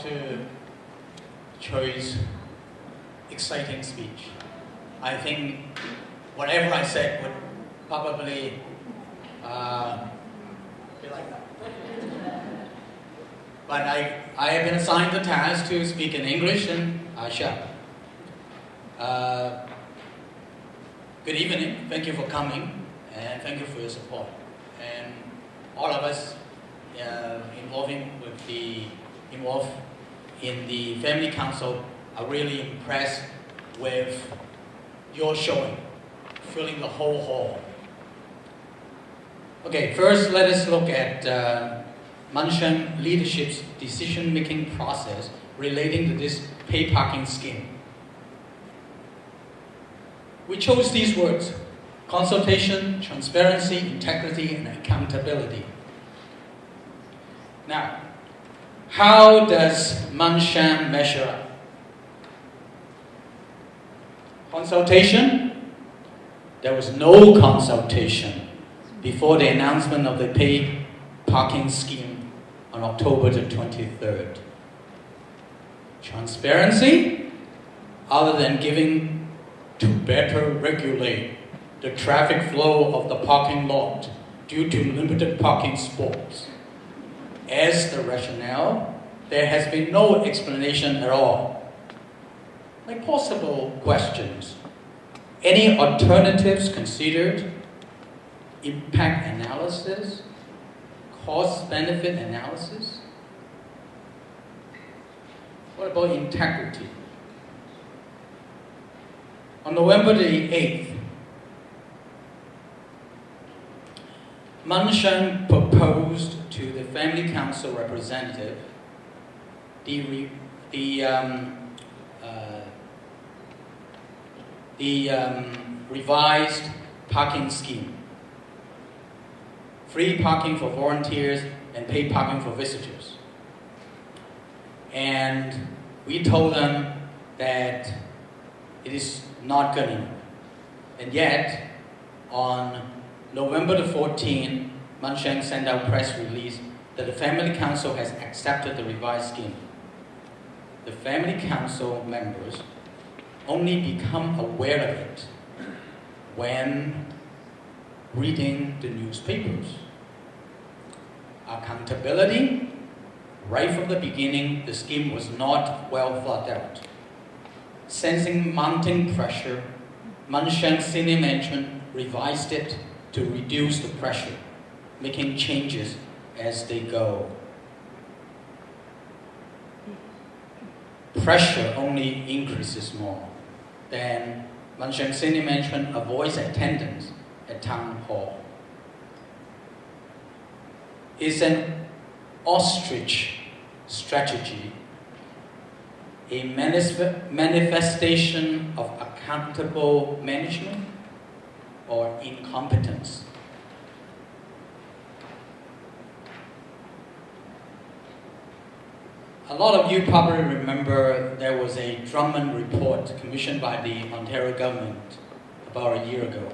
Dr. Choi's exciting speech. I think whatever I said would probably be like that. But I have been assigned the task to speak in English, and I shall. Good evening. Thank you for coming, and thank you for your support. And all of us involved in the Family Council are really impressed with your showing, filling the whole hall. Okay, first let us look at Mon Sheong leadership's decision-making process relating to this pay parking scheme. We chose these words: consultation, transparency, integrity, and accountability. Now, how does Mon Sheong measure up? Consultation? There was no consultation before the announcement of the pay parking scheme on October the 23rd. Transparency? Other than giving to better regulate the traffic flow of the parking lot due to limited parking spots. As the rationale, there has been no explanation at all. Like possible questions: any alternatives considered? Impact analysis? Cost-benefit analysis? What about integrity? On November the 8th, Mon Sheong proposed to the Family Council representative the revised parking scheme. Free parking for volunteers and paid parking for visitors. And we told them that it is not good enough. And yet, on November the 14th, Mon Sheong sent out a press release that the Family Council has accepted the revised scheme. The Family Council members only become aware of it when reading the newspapers. Accountability? Right from the beginning, the scheme was not well thought out. Sensing mounting pressure, Mon Sheong senior management revised it to reduce the pressure, making changes as they go. Pressure only increases more. Then Mon Sheong senior management avoids attendance at town hall. Is an ostrich strategy a manifestation of accountable management or incompetence? A lot of you probably remember there was a Drummond report commissioned by the Ontario government about a year ago.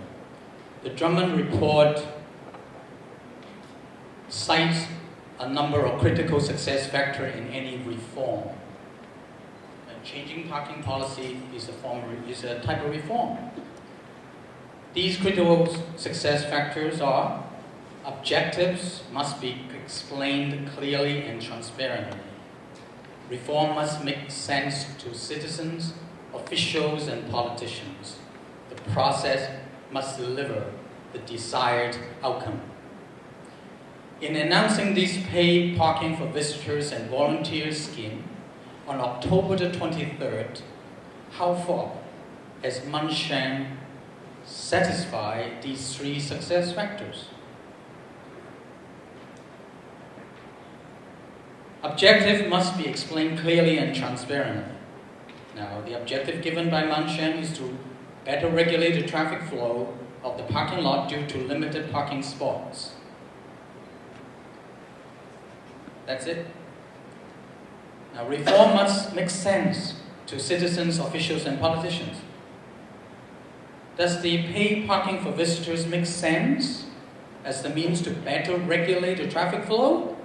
The Drummond report cites a number of critical success factors in any reform. And changing parking policy is a type of reform. These critical success factors are: objectives must be explained clearly and transparently. Reform must make sense to citizens, officials, and politicians. The process must deliver the desired outcome. In announcing this paid parking for visitors and volunteers scheme on October the 23rd, how far has Mon Sheong satisfied these three success factors? Objective must be explained clearly and transparently. Now, the objective given by Mon Sheong is to better regulate the traffic flow of the parking lot due to limited parking spots. That's it. Now, reform must make sense to citizens, officials, and politicians. Does the paid parking for visitors make sense as the means to better regulate the traffic flow?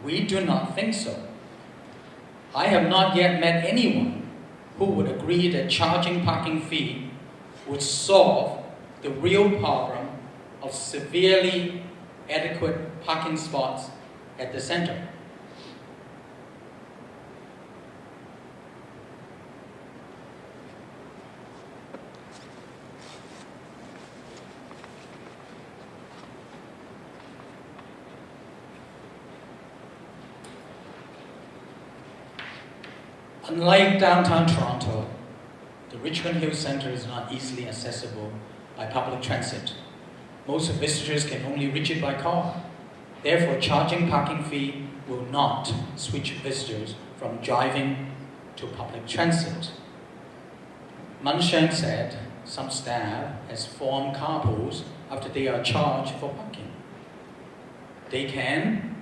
We do not think so. I have not yet met anyone who would agree that charging parking fee would solve the real problem of severely adequate parking spots at the center. Unlike downtown Toronto, the Richmond Hill Centre is not easily accessible by public transit. Most visitors can only reach it by car. Therefore, charging parking fee will not switch visitors from driving to public transit. Mon Sheong said some staff has formed carpools after they are charged for parking. They can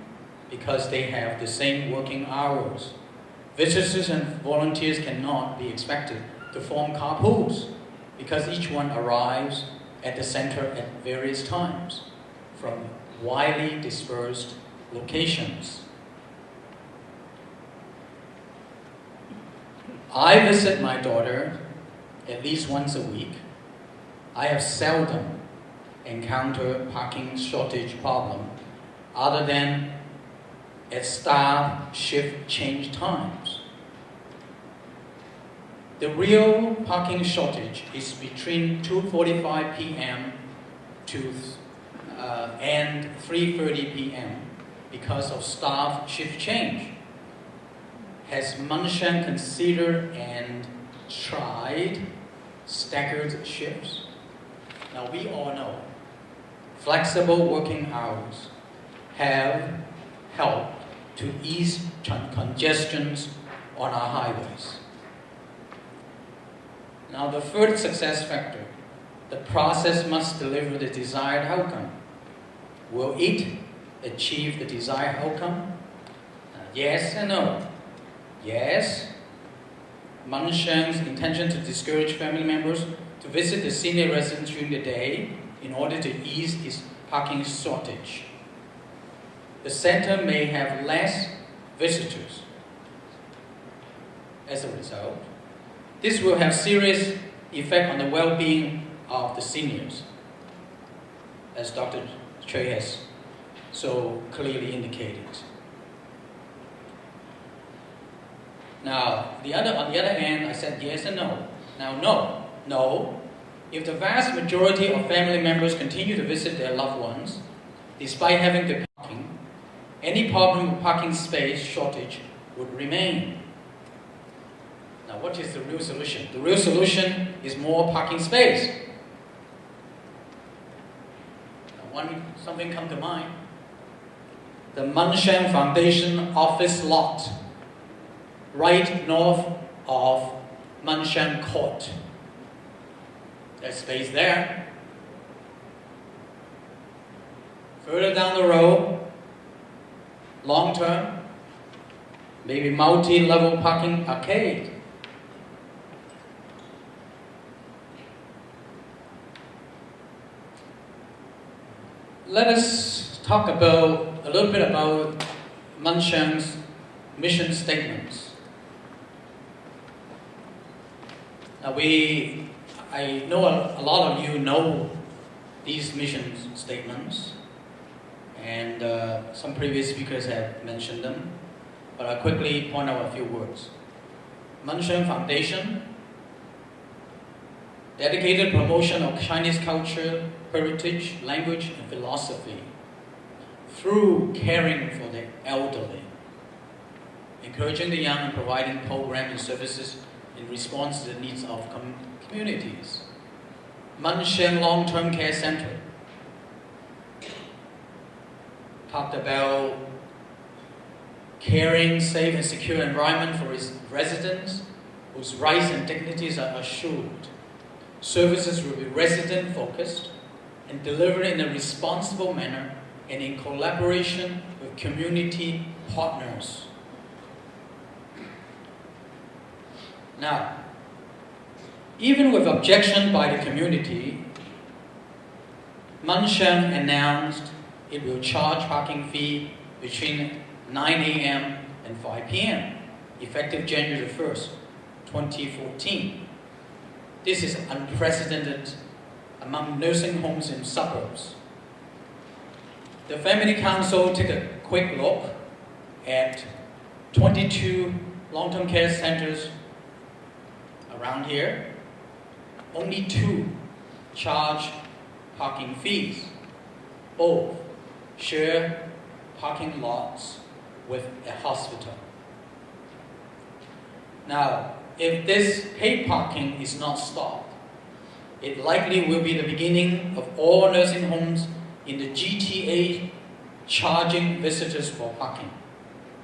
because they have the same working hours. Visitors and volunteers cannot be expected to form carpools because each one arrives at the center at various times from widely dispersed locations. I visit my daughter at least once a week. I have seldom encountered parking shortage problem other than at staff shift change times. The real parking shortage is between 2:45 p.m. and 3:30 p.m. because of staff shift change. Has Mon Sheong considered and tried staggered shifts? Now we all know flexible working hours have helped to ease congestions on our highways. Now the third success factor, the process must deliver the desired outcome. Will it achieve the desired outcome? Yes and no. Yes, Mon Sheong's intention to discourage family members to visit the senior residence during the day in order to ease its parking shortage. The center may have less visitors. As a result, this will have serious effect on the well-being of the seniors, as Dr. Choi has so clearly indicated. Now, on the other hand, I said yes and no. Now, no. If the vast majority of family members continue to visit their loved ones, despite having the parking, any problem with parking space shortage would remain. Now, what is the real solution? The real solution is more parking space. Now, something come to mind. The Mon Sheong Foundation office lot, right north of Mon Sheong Court. There's space there. Further down the road, long term, maybe multi-level parking arcade. Let us talk a little bit about Mon Sheong's mission statements. Now I know a lot of you know these mission statements, and some previous speakers have mentioned them, but I'll quickly point out a few words. Mon Sheong Foundation, dedicated promotion of Chinese culture, heritage, language, and philosophy through caring for the elderly, encouraging the young and providing programs and services in response to the needs of communities. Mon Sheong Long-Term Care Center talked about caring, safe, and secure environment for its residents whose rights and dignities are assured. Services will be resident-focused and delivered in a responsible manner and in collaboration with community partners. Now, even with objection by the community, Mon Sheong announced it will charge parking fee between 9 a.m. and 5 p.m. effective January 1st, 2014. This is unprecedented among nursing homes in suburbs. The Family Council took a quick look at 22 long-term care centers around here. Only 2 charge parking fees. Both share parking lots with a hospital. Now, if this paid parking is not stopped, it likely will be the beginning of all nursing homes in the GTA charging visitors for parking.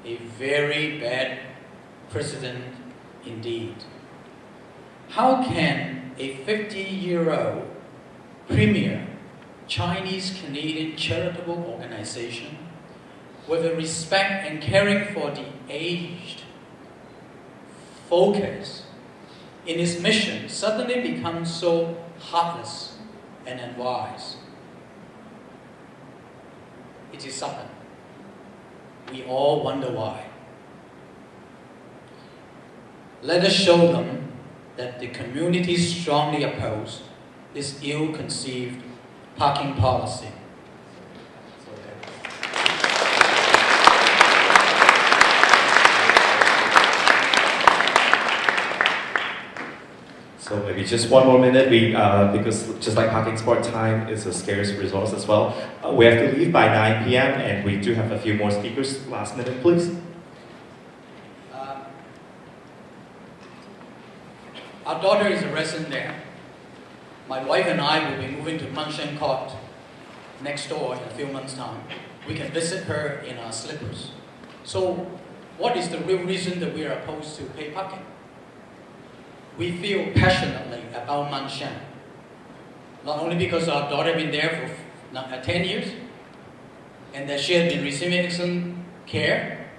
A very bad precedent indeed. How can a 50-year-old premier Chinese-Canadian charitable organization with a respect and caring for the aged focus in its mission suddenly become so heartless and unwise? It is sudden. We all wonder why. Let us show them that the community strongly oppose this ill-conceived parking policy. So maybe just one more minute, because just like parking sport, time is a scarce resource as well. We have to leave by 9 p.m. and we do have a few more speakers. Last minute, please. Our daughter is a resident there. My wife and I will be moving to Mon Sheong Court next door in a few months' time. We can visit her in our slippers. So what is the real reason that we are opposed to paid parking? We feel passionately about Mon Sheong. Not only because our daughter has been there for 10 years, and that she has been receiving excellent care,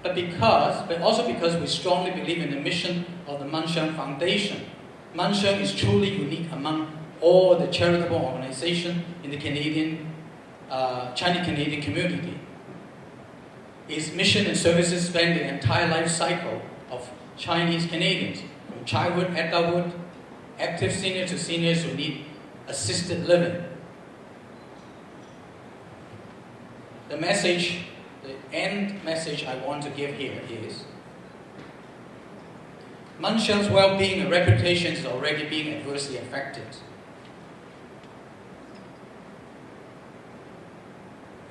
but also because we strongly believe in the mission of the Mon Sheong Foundation. Mon Sheong is truly unique among all the charitable organizations in the Chinese-Canadian community. Its mission and services span the entire life cycle of Chinese Canadians, from childhood, adulthood, active seniors to seniors who need assisted living. The end message I want to give here is Mon Sheong's well-being and reputation is already being adversely affected.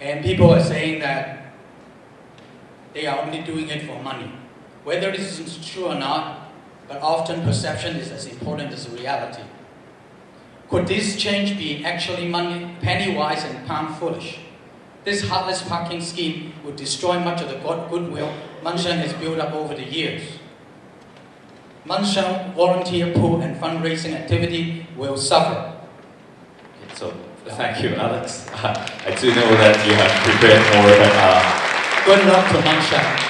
And people are saying that they are only doing it for money. Whether this is true or not, but often perception is as important as reality. Could this change be actually penny-wise and pound-foolish? This heartless parking scheme would destroy much of the goodwill Mon Sheong has built up over the years. Mon Sheong volunteer pool and fundraising activity will suffer. So, thank you, Alex. I do know that you have prepared more, but good luck to Mon Sheong.